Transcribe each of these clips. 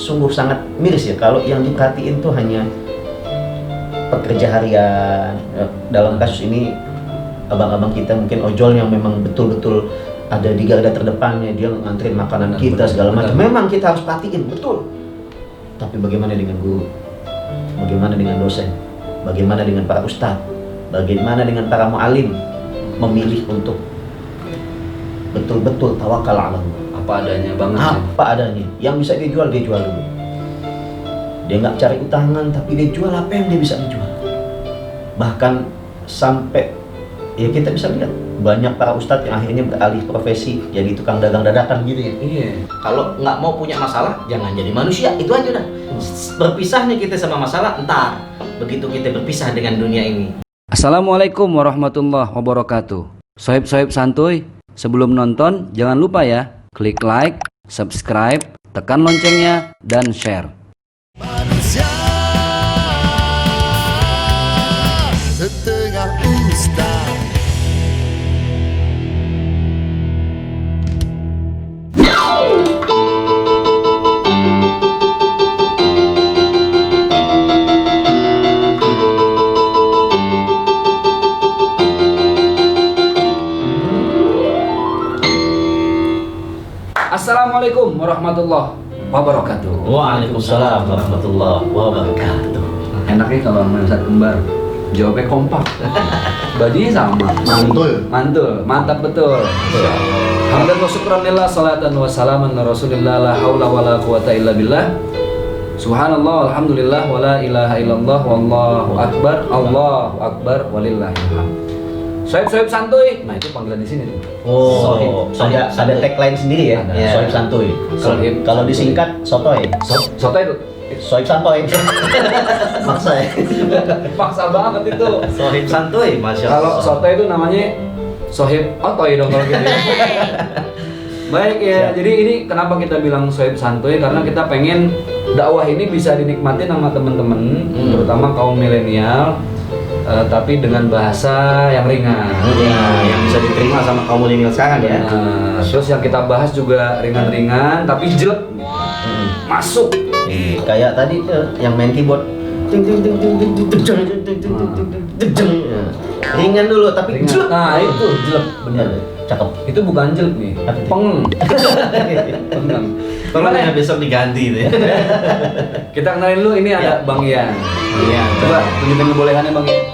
sungguh sangat miris ya kalau yang diperhatiin tuh hanya pekerja harian. Dalam kasus ini abang-abang kita mungkin ojol yang memang betul-betul ada di garda terdepannya, dia nganterin makanan kita segala macam. Memang kita harus perhatiin, betul. Tapi bagaimana dengan guru? Bagaimana dengan dosen? Bagaimana dengan para ustadz? Bagaimana dengan para mu'alim? Memilih untuk betul-betul tawakal ala Allah. Apa adanya banget. Apa adanya. Yang bisa dia jual dulu. Dia nggak cari utangan, tapi dia jual apa yang dia bisa dijual. Bahkan sampai ya kita bisa lihat banyak para ustadz yang akhirnya beralih profesi jadi tukang dagang dadakan gitu ya. Iya. Kalau nggak mau punya masalah, jangan jadi manusia. Itu aja dah. Berpisahnya kita sama masalah, entar begitu kita berpisah dengan dunia ini. Assalamualaikum warahmatullahi wabarakatuh. Sohib-sohib santuy, sebelum nonton jangan lupa ya, klik like, subscribe, tekan loncengnya, dan share. Manusia setengah ustaz. Assalamualaikum warahmatullahi wabarakatuh. Waalaikumsalam warahmatullahi wabarakatuh. Enaknya kalau sama Ustadz Kembar, jawabnya kompak. Bajunya sama. Mantul, mantap betul. Hamdan wa syukranillah, salatan wa salaman ala rasulillah, la haula wa la quwata illa billah. Subhanallah, alhamdulillah, wa la ilaha illallah, wallahu akbar, Allahu akbar, walillahilhamd. Sohib-sohib santuy, nah itu panggilan di sini tuh. Oh, ada tagline sendiri ya. Ada. Sohib santuy. Sohib Kalau disingkat sotoy. Sotoy itu Sohib santuy. Maksa ya. paksa banget itu. Sohib santuy, masya Allah. Kalau sotoy itu namanya sohib otoy dong kalau gitu ya. Baik ya, jadi ini kenapa kita bilang sohib santuy, karena kita pengen dakwah ini bisa dinikmati sama teman-teman, terutama kaum milenial, tapi dengan bahasa yang ringan. Yang bisa diterima sama kaum milenial sekarang ya. Nah, terus yang kita bahas juga ringan-ringan tapi jelek, masuk. Kayak tadi yang main keyboard. Ringan dulu tapi Ringan. jelek. Nah itu jelek, bener. Cakep. Itu bukan jelek nih, Apa itu? pengeng. Pengeng. Tolong Gimana ya besok diganti itu ya. Kita kenalin dulu, ini ada Bang Ian. Iya. Coba tunjukin kebolehannya Bang Ian.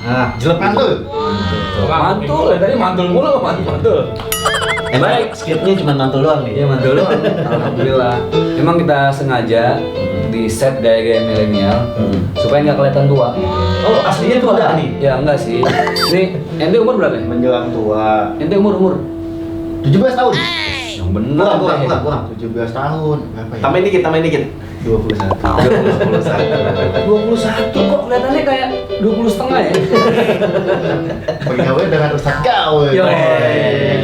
Nah, jelek mantul. Mantul, tadi mantul mulu, mantul. Baik, skripnya cuma mantul doang nih. Iya mantul doang. Alhamdulillah. Emang kita sengaja di set gaya-gaya milenial supaya nggak kelihatan tua. Oh, aslinya tuh ada nih. Ya enggak sih. Ini ente umur berapa ya? Menjelang tua. Ente umur 17 tahun. yang bener. Kurang. 17 tahun. Berapa ya? Tambahin dikit. 21. 21 kok kelihatannya kayak 20 setengah ya? Bergaul dengan Ustaz Gaul. Yo,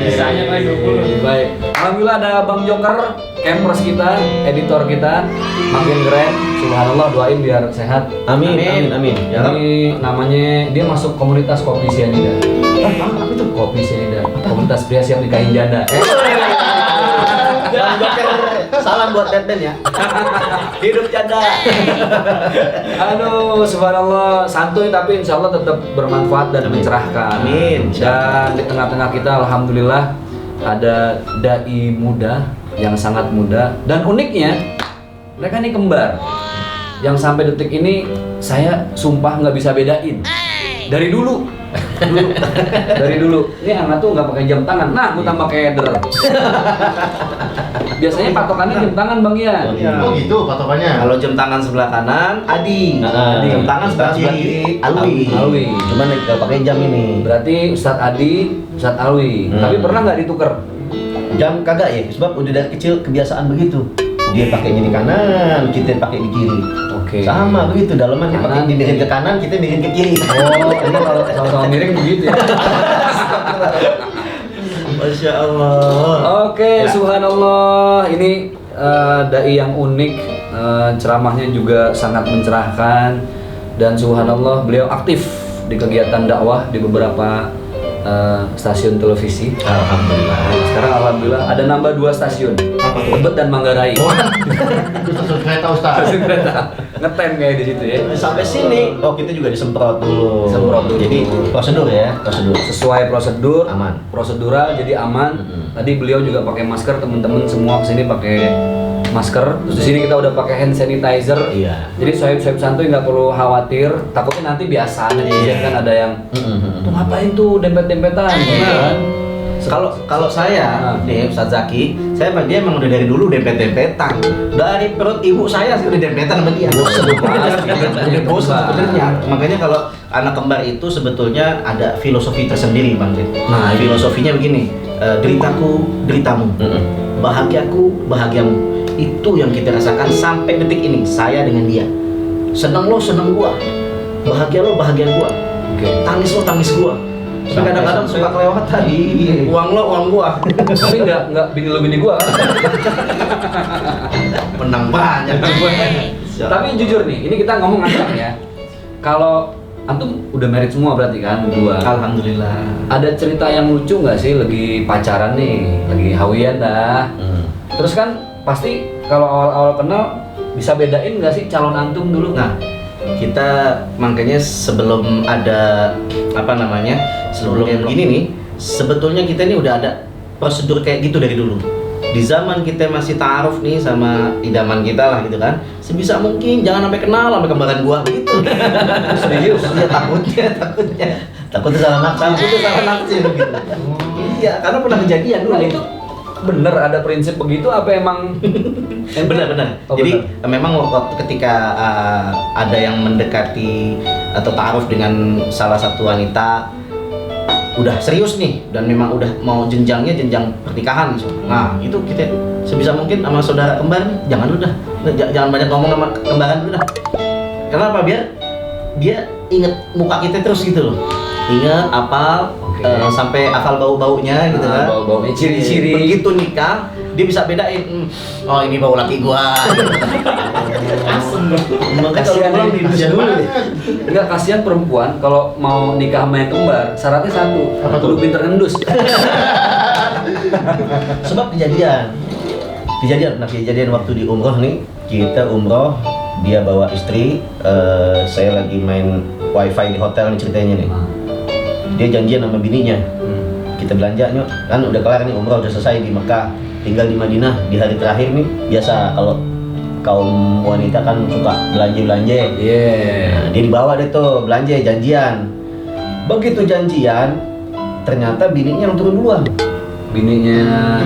bisanya kayak 20. Baik. Alhamdulillah ada Bang Joker, campers kita, editor kita, makin keren. Subhanallah, doain biar sehat. Amin. Ya, Ini namanya, dia masuk komunitas kopi sianida. Apa itu? Kopi sianida. Komunitas pria siap nikahin janda. Bang Joker, salam buat Deden ya. Hidup janda. Aduh, subhanallah, santuy tapi insya Allah tetap bermanfaat dan mencerahkan. Amin. Dan di tengah-tengah kita, alhamdulillah, ada dai muda yang sangat muda dan uniknya mereka ini kembar. Yang sampai detik ini saya sumpah nggak bisa bedain. Dari dulu. Dari dulu. Ini anak tuh nggak pakai jam tangan. Nah, aku tambah keder. Biasanya patokannya jam tangan Bang Ian. Oh gitu patokannya. Kalau jam tangan sebelah kanan, Adi. Jam tangan sebelah kiri, Alwi. Alwi. Cuman nggak pakai jam ini. Berarti Ustadz Adi, Ustadz Alwi. Tapi pernah nggak ditukar? Jam kagak ya, sebab udah dari kecil kebiasaan begitu. Dia pakainya di kanan, kita pakai di kiri. Oke. Sama begitu, dalaman dia pakai Kanan, dimiring kiri. ke kanan, kita miring ke kiri. Oh, ini kalau sama-sama miring begitu ya. Masya Allah. Oke, subhanallah. Ini dai yang unik, ceramahnya juga sangat mencerahkan, dan subhanallah beliau aktif di kegiatan dakwah di beberapa stasiun televisi. Alhamdulillah. Sekarang alhamdulillah ada nambah 2 stasiun. Tebet dan Manggarai. Itu stasiun kereta Ustaz. Stasiun kereta. Ngetem kayak di situ ya. Sampai sini, kita juga disemprot dulu. Semprot dulu. Jadi prosedur ya, prosedur. Sesuai prosedur, Aman. Prosedural jadi aman. Tadi beliau juga pakai masker, teman-teman semua kesini pakai masker. Terus di sini kita udah pakai hand sanitizer. Iya. Jadi sohib-sohib santuy nggak perlu khawatir. Takutnya nanti biasa aja kan ada yang tuh ngapain tuh dempet-dempetan gitu kan. Kalau saya, nih Ustaz Zaki, saya sama dia emang udah dari dulu dempet-dempetan. Dari perut ibu saya sih udah dempetan sama dia. Udah bosan sebenarnya. Makanya kalau anak kembar itu sebetulnya ada filosofi tersendiri, Bang Zin. Nah, filosofinya begini, deritaku, deritamu, bahagiaku, bahagiamu. Itu yang kita rasakan sampai detik ini, saya dengan dia. Seneng lo, seneng gua. Bahagia lo, bahagia gua. Tangis lo, tangis gua. Tapi kadang-kadang suka kelewatan. Uang lo, uang gua. Tapi nggak bini lo bini gua kan. Menang banyak. Tapi jujur nih, ini kita ngomong aja ya. Kalau antum udah married semua berarti kan berdua. Alhamdulillah. Ada cerita yang lucu nggak sih lagi pacaran nih, lagi hawian dah. Terus kan pasti kalau awal-awal kenal bisa bedain nggak sih calon antum dulu? Nah, kita makanya sebelum ada sebelum gini nih, sebetulnya kita ini udah ada prosedur kayak gitu dari dulu. Di zaman kita masih ta'aruf nih sama idaman kita lah gitu kan, sebisa mungkin jangan sampai kenal sampai kembaran gua gitu. Serius? Ya takutnya salah naksir gitu. Iya, karena pernah kejadian dulu. Nah, itu bener ada prinsip begitu apa emang benar. Oh, Jadi bener. memang waktu ketika ada yang mendekati atau ta'aruf dengan salah satu wanita udah serius nih dan memang udah mau jenjangnya jenjang pernikahan. Nah, itu kita sebisa mungkin sama saudara kembar nih, jangan dulu dah. Jangan banyak ngomong sama kembaran dulu dah. Kenapa? Biar dia inget muka kita terus gitu loh. Ingat apal sampai hafal bau-baunya gitu kan. Bau-baunya ciri-ciri. Begitu nikah dia bisa bedain, oh ini bau laki gua. Makanya kalau Kasihan pulang nih, diinfus kasihan dulu. banget. Enggak, kasihan perempuan kalau mau nikah sama yang kembar, syaratnya satu, Apa tuh? kudu pinter ngendus. Sebab kejadian waktu di umroh nih, kita umroh, dia bawa istri, saya lagi main wifi di hotel nih ceritanya nih. Dia janjian sama bininya, kita belanja nyok, kan udah kelar nih umroh, udah selesai di Mekah, tinggal di Madinah di hari terakhir nih. Biasa kalau kaum wanita kan suka belanja. Nah, dia dibawa deh tuh belanja, janjian. Begitu janjian, ternyata bininya yang turun duluan. Bininya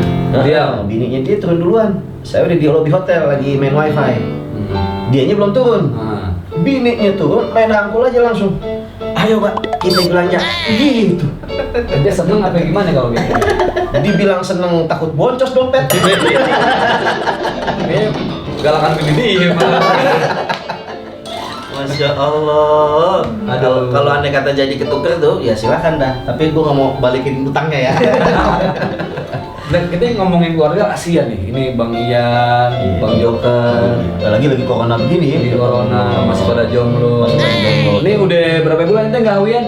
Bininya dia turun duluan. Saya udah di lobby hotel lagi main wifi. Dianya belum turun. Bininya turun, main rangkul aja langsung. Ayo Pak, kita belanja. Gitu. Dia seneng apa gimana kalau gitu? Dibilang seneng, takut boncos dompet. Ini galakan bini dia malah. Masya Allah. Aduh. Kalau andai kata jadi ketuker tuh, ya silakan dah. Tapi gua nggak mau balikin utangnya ya. Dan kita ngomongin keluarga kasihan nih. Ini Bang Ian, Bang Joker, Lagi corona begini ya. di corona masih pada jomblo. Masih pada jomblo. Ini udah berapa bulan kita nggak hawian?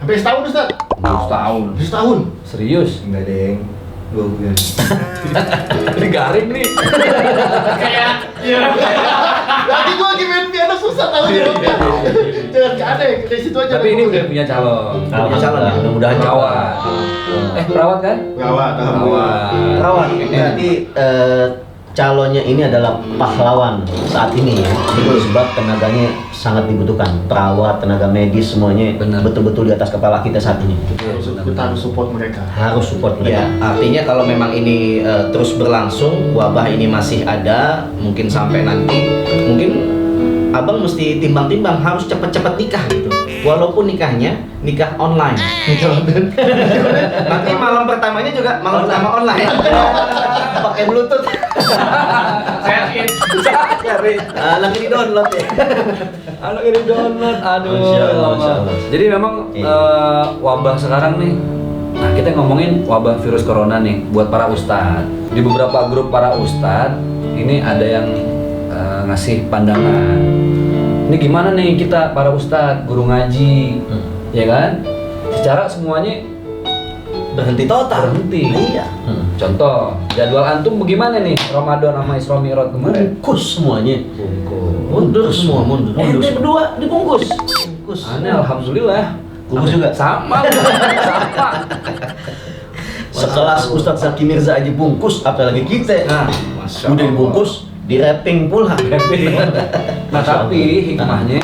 Hampir setahun Ustaz. Setahun. Hampir setahun. Serius? Enggak deng, 2 bulan. Ini garing nih. Lagi gua lagi main piano susah tahu Iya, jawabnya. Jangan aneh, dari situ aja. Tapi ini udah punya calon. Punya calon ya? Mudah-mudahan Perawat. Perawat kan? Perawat, alhamdulillah. Perawat. Jadi calonnya ini adalah pahlawan saat ini ya. Itu sebab tenaganya sangat dibutuhkan. Perawat, tenaga medis semuanya Benar. betul-betul di atas kepala kita saat ini. Kita harus support mereka. Harus support Ya, mereka. artinya kalau memang ini terus berlangsung, wabah ini masih ada, mungkin sampai nanti, mungkin abang mesti timbang-timbang harus cepet-cepet nikah gitu. Walaupun nikahnya nikah online. Nanti malam pertamanya juga malam pertama online. Pakai Bluetooth. Lagi di download ya. Anak ini download, aduh. Masya Allah. Jadi memang wabah sekarang nih. Nah, kita ngomongin wabah virus corona nih buat para ustadz. Di beberapa grup para ustadz ini ada yang ngasih pandangan. Ini gimana nih kita para ustadz, guru ngaji, ya kan? secara semuanya Berhenti total. berhenti. Iya. Contoh, jadwal antum bagaimana nih Ramadan sama Isra Mi'raj kemarin? Bungkus semuanya. Mundur semua, mundur. Ente berdua dibungkus. Bungkus. Aneh, alhamdulillah. Bungkus juga. Sama. Sama. Sekelas Ustadz Zaki Mirza aja bungkus, apalagi kita. Nah, Masya Udah Allah. dibungkus, di wrapping pula. Nah tapi hikmahnya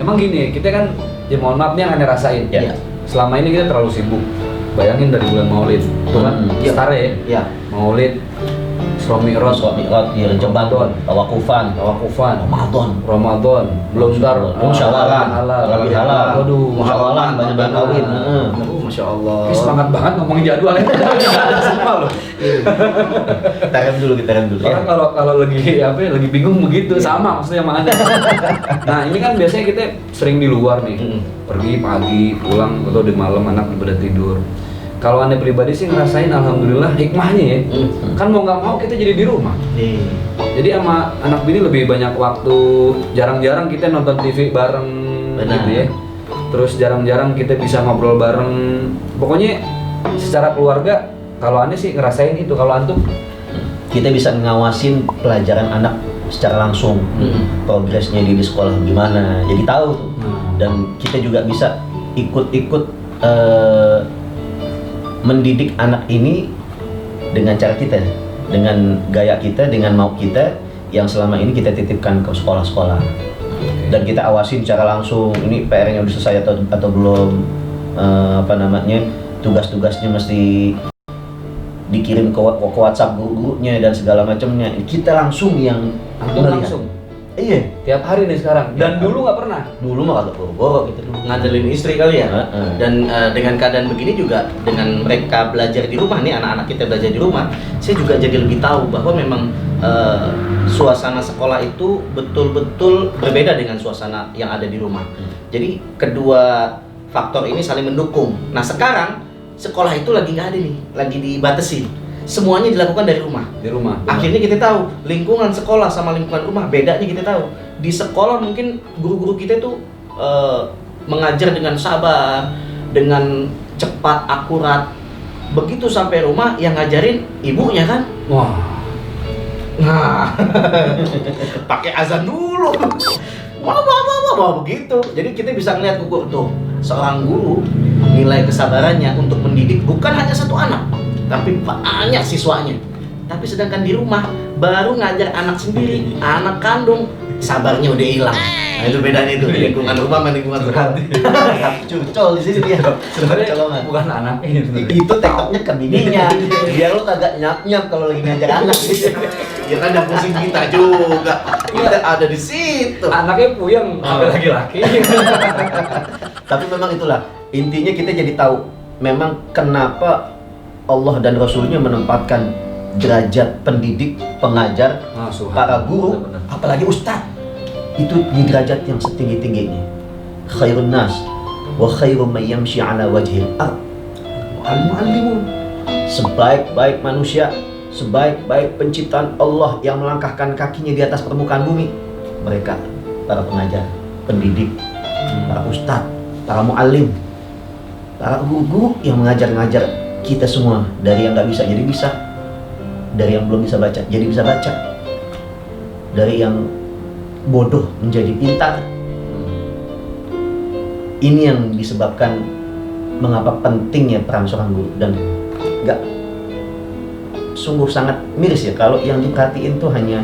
emang gini, kita kan ya mohon maaf nih yang aneh rasain. Ya. Selama ini kita terlalu sibuk. Bayangin dari bulan Maulid, itu kan Iya. start ya. Ya. Maulid, Isra Mi'raj, Mi'raj, di Ramadan, tawakufan, Tawakufan, Ramadan, belum ntar belum syawalan, lebih halal. Waduh, Syawalan, banyak kawin. Masya Allah. Ini semangat banget ngomongin jadwal ya. Sumpah loh. Kita rem dulu. Soalnya kalau lagi bingung begitu sama maksudnya sama Anda. Nah ini kan biasanya kita sering di luar nih, pergi pagi pulang atau di malam anak udah tidur. Kalau Anda pribadi sih ngerasain alhamdulillah hikmahnya ya. Kan mau nggak mau kita jadi di rumah. Jadi sama anak bini lebih banyak waktu. Jarang-jarang kita nonton TV bareng gitu ya. Terus jarang-jarang kita bisa ngobrol bareng. Pokoknya secara keluarga kalau Anda sih ngerasain itu. Kalau antum Kita bisa ngawasin pelajaran anak secara langsung, progresnya di sekolah gimana, jadi tahu tuh. Dan kita juga bisa ikut-ikut mendidik anak ini dengan cara kita, dengan gaya kita, dengan mau kita yang selama ini kita titipkan ke sekolah-sekolah. Dan kita awasin secara langsung, ini PR-nya udah selesai atau belum, tugas-tugasnya mesti dikirim ke WhatsApp gurunya dan segala macamnya. Kita langsung yang antum melihat. langsung Iya, tiap hari nih sekarang. Dan dulu nggak pernah. dulu mah kagak boro-boro gitu dulu. Ngandelin istri kali ya. Heeh. Dan dengan keadaan begini juga, dengan mereka belajar di rumah nih, anak-anak kita belajar di rumah, saya juga jadi lebih tahu bahwa memang suasana sekolah itu betul-betul berbeda dengan suasana yang ada di rumah. Jadi kedua faktor ini saling mendukung. Nah sekarang sekolah itu lagi nggak ada nih, lagi dibatasi. Semuanya dilakukan dari rumah. Di rumah. Akhirnya kita tahu lingkungan sekolah sama lingkungan rumah bedanya. Kita tahu di sekolah mungkin guru-guru kita tuh mengajar dengan sabar, dengan cepat, akurat. Begitu sampai rumah yang ngajarin ibunya kan. Wah. Nah, pakai azan dulu. Wah, begitu. Jadi kita bisa ngeliat gugur tuh seorang guru nilai kesabarannya untuk mendidik bukan hanya satu anak, tapi banyak siswanya. Tapi sedangkan di rumah baru ngajar anak sendiri, anak kandung, sabarnya udah hilang. Nah itu bedanya itu lingkungan rumah sama lingkungan sekolah. Cucol di sini dia. Sebenarnya Colongan. bukan anaknya sebenarnya. Itu tektoknya ke bininya. Biar lu kagak nyap-nyap kalau lagi ngajar anak gitu. Ya kan yang pusing kita juga. Kita ada di situ. Anaknya puyeng, sampai laki-laki. Tapi memang itulah intinya, kita jadi tahu memang kenapa Allah dan Rasulnya menempatkan derajat pendidik, pengajar, para guru, apalagi ustadz itu di derajat yang setinggi-tingginya. Khairun nas wa khairu man yamshi ala wajhil ard al-muallimun. Sebaik-baik manusia, sebaik-baik penciptaan Allah yang melangkahkan kakinya di atas permukaan bumi, mereka para pengajar, pendidik, para ustadz, para muallim, para guru yang mengajar-ngajar kita semua, dari yang nggak bisa jadi bisa, dari yang belum bisa baca jadi bisa baca, dari yang bodoh menjadi pintar. Ini yang disebabkan mengapa pentingnya peran seorang guru. Dan nggak, sungguh sangat miris ya kalau yang diperhatiin tuh hanya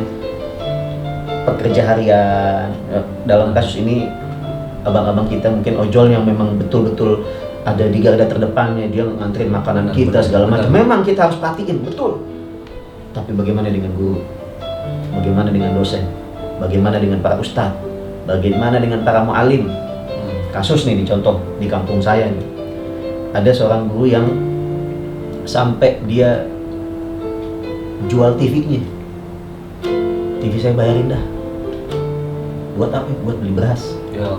pekerja harian. Dalam kasus ini abang-abang kita mungkin ojol yang memang betul-betul ada di garda terdepannya, dia nganterin makanan kita segala macam. Memang kita harus perhatiin, betul. Tapi bagaimana dengan guru? Bagaimana dengan dosen? Bagaimana dengan para ustadz? Bagaimana dengan para muallim? Kasus nih dicontoh di kampung saya nih. Ada seorang guru yang sampai dia jual TV-nya. TV saya bayarin dah. Buat apa? Buat beli beras. Ya.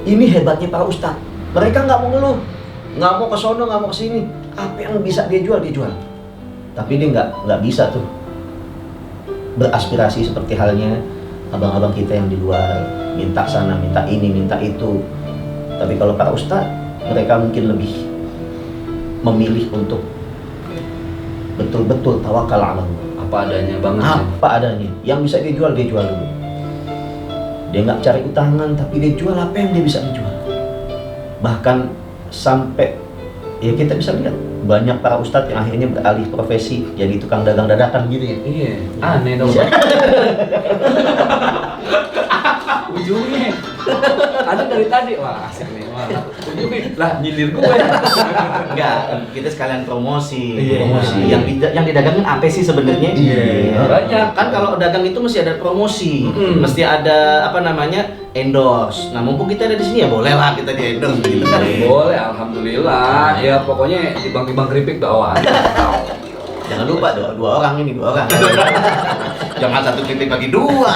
Ini hebatnya para ustadz. Mereka nggak mau ngeluh, nggak mau ke sono, nggak mau ke sini. Apa yang bisa dia jual, dia jual. Tapi dia nggak bisa tuh beraspirasi seperti halnya abang-abang kita yang di luar, minta sana, minta ini, minta itu. Tapi kalau para ustadz mereka mungkin lebih memilih untuk betul-betul tawakal ala Allah. Apa adanya banget. Ya. Apa adanya, yang bisa dia jual dulu. Dia nggak cari utangan, tapi dia jual apa yang dia bisa dijual. Bahkan sampai ya kita bisa lihat banyak para ustadz yang akhirnya beralih profesi jadi tukang dagang dadakan gitu ya. Iya, aneh dong. Ujungnya ada dari tadi, wah asik nih. Wah, ujungnya lah nyindir gue. Enggak, kita sekalian promosi. Iya. Promosi. Yang didagangin apa sih sebenarnya? Iya. Banyak. Kan kalau dagang itu mesti ada promosi, mesti ada apa namanya endorse. Nah mumpung kita ada di sini ya boleh lah kita di endorse gitu. Boleh, alhamdulillah. Ya pokoknya timbang-timbang keripik bawa. Jangan lupa dua orang. Jangan satu titik bagi dua.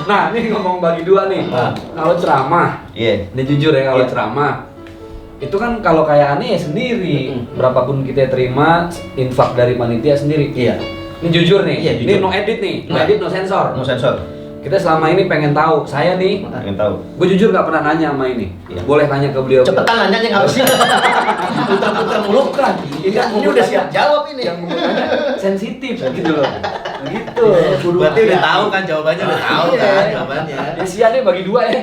Nah, ini ngomong bagi dua nih. Ah. Kalau ceramah, Iya. ini jujur ya kalau Iya. ceramah itu kan kalau kayak aneh ya sendiri. Berapapun kita terima infak dari panitia sendiri. Iya. Ini jujur nih. Iya, Ini jujur. no edit nih. No Nah. edit, no sensor. No sensor. Kita selama ini pengen tahu. Saya nih, Pengen tahu. gue jujur nggak pernah nanya sama ini. Iya. Boleh tanya ke beliau. Cepetan nanya yang harus Putar-putar mulu kan. Ini udah siap jawab ini. Yang mau nanya sensitif gitu loh. Gitu. Berarti udah tahu kan jawabannya, udah tahu Iya. kan jawabannya. Ya siannya bagi dua ya.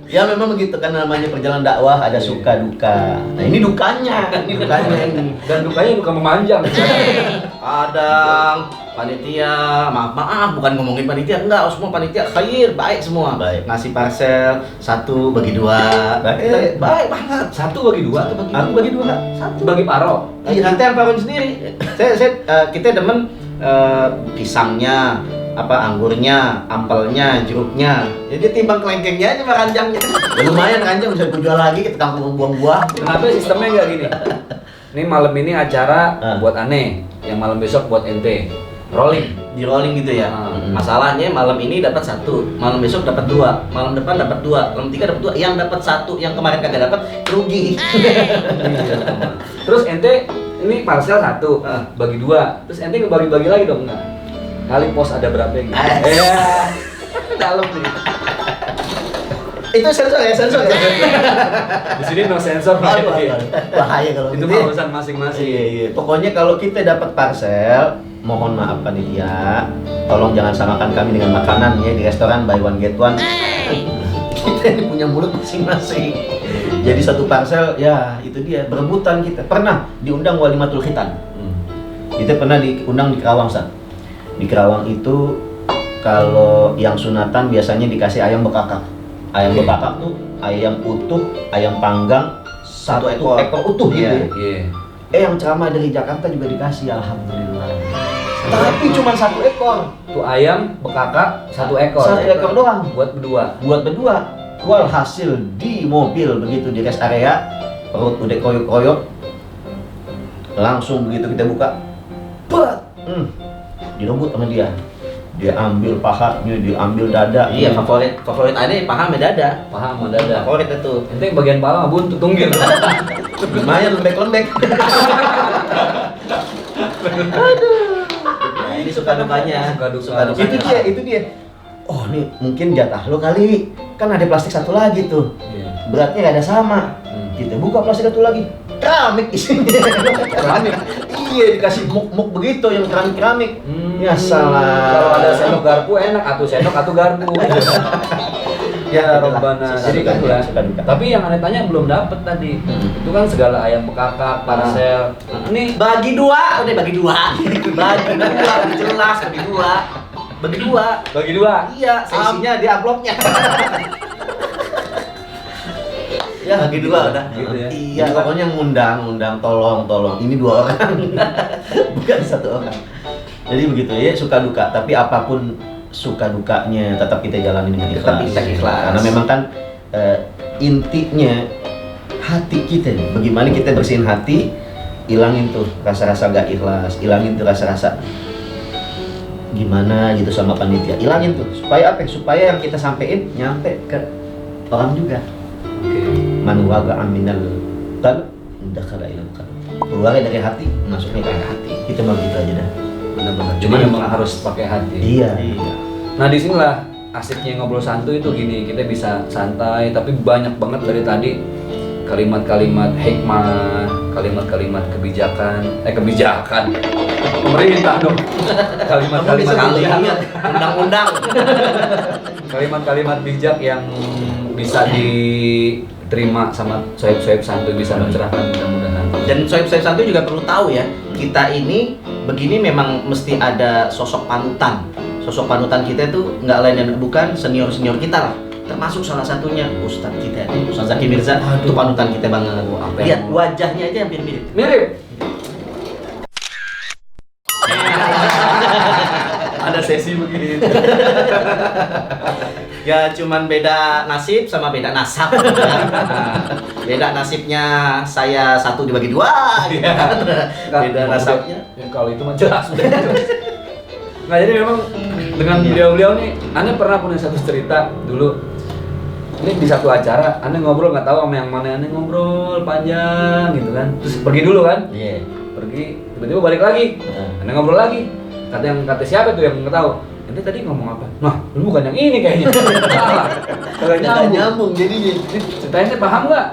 Ya memang begitu kan namanya perjalanan dakwah, ada suka duka. Nah ini dukanya ini. Dan dukanya duka memanjang. Kadang panitia, maaf bukan ngomongin panitia, enggak, semua panitia khair, baik semua. Baik. Ngasih parcel 1 bagi 2. Baik. Baik banget. Satu bagi dua. Aku bagi dua. Satu. Bagi paro. Iya, kita yang parun sendiri. Kita demen pisangnya, anggurnya, apelnya, jeruknya. Jadi timbang kelengkengnya aja sama ranjangnya. Ya, lumayan ranjang bisa gue jual lagi ke tukang buang buah. Kenapa sistemnya nggak gini? Ini malam ini acara buat aneh, yang malam besok buat ente. Rolling. Di rolling gitu ya. Masalahnya malam ini dapat 1, malam besok dapat 2, malam depan dapat 2, malam 3 dapat 2. Yang dapat 1, yang kemarin kagak dapat rugi. Terus ente ini parcel 1, bagi 2. Terus ente ngebagi-bagi lagi dong enggak? Kali pos ada berapa gitu. Ya. Dalam nih. Itu sensor ya. Di sini no sensor. Aduh. Bahaya kalau Itu gitu ya. urusan masing-masing. Iya. Pokoknya kalau kita dapat parcel, mohon maaf panitia, tolong jangan samakan kami dengan makanan ya di restoran buy one get one. Kita ini punya mulut masing-masing. Jadi satu parcel ya itu dia berebutan kita. Pernah diundang walimatul khitan. Kita pernah diundang di Kerawang, San. Di Kerawang itu kalau yang sunatan biasanya dikasih ayam bekakak. Ayam bekakak tuh ayam utuh, ayam panggang, satu ekor utuh gitu ya. Iya. Yang ceramah dari Jakarta juga dikasih, alhamdulillah. Tapi cuma 1 ekor. Tuh ayam bekakak 1 ekor. 1 ekor doang. Buat berdua. Buat berdua. Walhasil di mobil begitu di rest area, perut udah koyok-koyok. Langsung begitu kita buka, direbut sama dia. Dia ambil pahanya, dia ambil dada. Iya, favorit aneh paham ya dada. Paham sama dada. Favorit itu. Ente yang bagian pala mah buntut tunggil. Lumayan lembek-lembek. Nah, ini suka dukanya. Suka duka. Itu dia. Oh, ini mungkin jatah lo kali. Kan ada plastik 1 lagi tuh. Iya. Beratnya gak ada sama. Kita buka plastik 1 lagi. Keramik isinya. Keramik. Iya, dikasih muk begitu yang keramik. Ya salah. Kalau ada sendok garpu enak, atuh sendok atuh garpu. Ya Robbana. Jadi Suka gitu duka, ya. suka duka. Tapi yang aneh tanya belum dapet tadi. Itu kan segala ayam bekakak, parcel. Ini Bagi 2, udah bagi 2. Bagi 2, jelas bagi 2. Bagi 2. bagi 2. Iya, seisinya di amplopnya. Ya, bagi 2 udah. Gitu ya. Iya, Jadi pokoknya ngundang, tolong. Ini 2 orang, bukan 1 orang. Jadi begitu ya, suka duka. Tapi apapun suka dukanya, tetap kita jalani dengan ikhlas. Tetap kita ikhlas. Karena memang kan intinya hati kita nih. Bagaimana kita bersihin hati, ilangin tuh rasa-rasa gak ikhlas, ilangin tuh rasa-rasa gimana gitu sama panitia. Ilangin tuh supaya apa? Supaya yang kita sampein nyampe ke orang juga. Man waga aminal qalb dakhala ilal qalb. Keluarnya dari hati, masuknya ke hati. Kita mau gitu aja dah. Benar-benar. Cuma memang harus pakai hati. Iya. Nah disinilah asiknya ngobrol santuy itu gini, kita bisa santai tapi banyak banget dari tadi kalimat-kalimat hikmah, kalimat-kalimat kebijakan pemerintah dong. Kalimat-kalimat bijak, undang-undang. kalimat-kalimat bijak yang bisa diterima sama sohib-sohib santuy, bisa mencerahkan mudah-mudahan. Dan sohib-sohib santuy juga perlu tahu ya, kita ini begini memang mesti ada sosok panutan. Sosok panutan kita itu nggak lain dan bukan senior-senior kita lah. Termasuk salah satunya Ustadz kita itu, Ustadz Zaki Mirza. Itu panutan kita banget. Lihat wajahnya aja hampir mirip. Mirip. Ada sesi begini. Ya cuman beda nasib sama beda nasab. Beda nasibnya saya 1 dibagi 2. Beda nasabnya. Ya, kalau itu mah jelas. Nah, jadi memang dengan beliau-beliau nih, Anda pernah punya satu cerita dulu. Ini di satu acara, Anda ngobrol nggak tahu sama yang mana, Anda ngobrol panjang gitu kan. Terus pergi dulu kan? Iya. Pergi, tiba-tiba balik lagi. Anda ngobrol lagi. Kata siapa tuh yang nggak tahu? Ente tadi ngomong apa? Nah, lu bukan yang ini kayaknya. Salah. Kagak nyambung jadinya. Ceritanya paham nggak?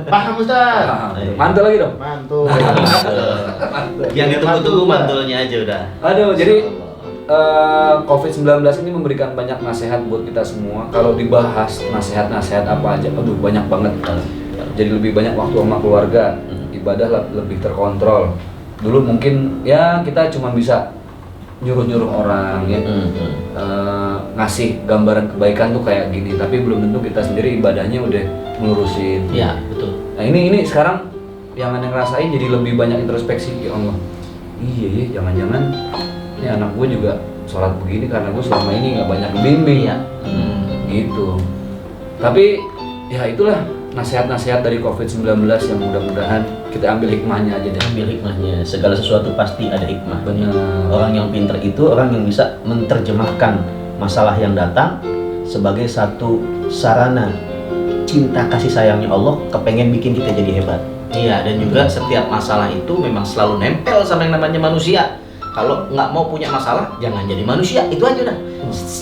Paham Ustaz. Paham. Mantul lagi dong. Mantul. Yang ditunggu-tunggu mantulnya aja udah. Aduh, jadi COVID-19 ini memberikan banyak nasihat buat kita semua. Kalau dibahas nasihat-nasihat apa aja, aduh banyak banget. Jadi lebih banyak waktu sama keluarga, ibadah lebih terkontrol. Dulu mungkin ya kita cuma bisa nyuruh-nyuruh orang ya, ngasih gambaran kebaikan tuh kayak gini, tapi belum tentu kita sendiri ibadahnya udah melurusin. Iya, betul. Nah ini sekarang yang Anda ngerasain jadi lebih banyak introspeksi, ya Allah. Iya ya, jangan-jangan ini anak gue juga sholat begini karena gue selama ini nggak banyak bimbing ya, gitu. Tapi ya itulah nasihat-nasihat dari COVID-19 yang mudah-mudahan kita ambil hikmahnya aja deh. Ambil hikmahnya, segala sesuatu pasti ada hikmah. Benar. Orang yang pintar itu orang yang bisa menerjemahkan masalah yang datang sebagai satu sarana cinta kasih sayangnya Allah, kepengen bikin kita jadi hebat. Iya, dan juga setiap masalah itu memang selalu nempel sama yang namanya manusia. Kalau nggak mau punya masalah, jangan jadi manusia. Itu aja udah.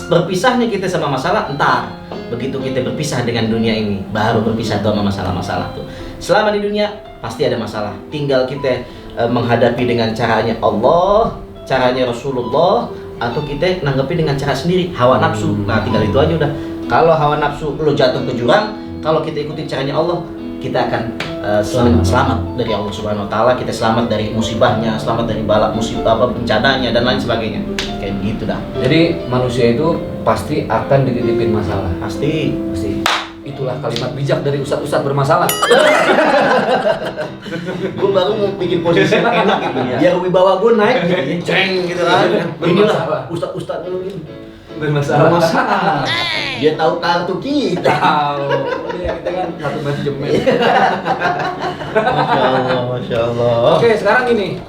Berpisahnya kita sama masalah, entar begitu kita berpisah dengan dunia ini, baru berpisah tuh sama masalah-masalah tuh. Selama di dunia pasti ada masalah. Tinggal kita menghadapi dengan caranya Allah, caranya Rasulullah, atau kita nanggepi dengan cara sendiri, hawa nafsu. Nah, tinggal itu aja udah. Kalau hawa nafsu lo jatuh ke jurang, kalau kita ikuti caranya Allah, kita akan selamat dari Allah Subhanahu Wa Taala. Kita selamat dari musibahnya, selamat dari balak musibah, bencananya dan lain sebagainya. Kayak gitu dah. Jadi manusia itu pasti akan dititipin masalah. Pasti. Itulah kalimat bijak dari ustadz-ustadz bermasalah. Gue baru mau bikin posisi yang enak gitu ya. Biar wibawa gue naik gitu. Ceng gitu kan. Inilah ustadz-ustadz lu gitu. Bermasalah. Dia tahu kartu kita. Tahu. Iya, kita kan satu manajemen. Masya Allah, Masya Allah. Oke, sekarang gini.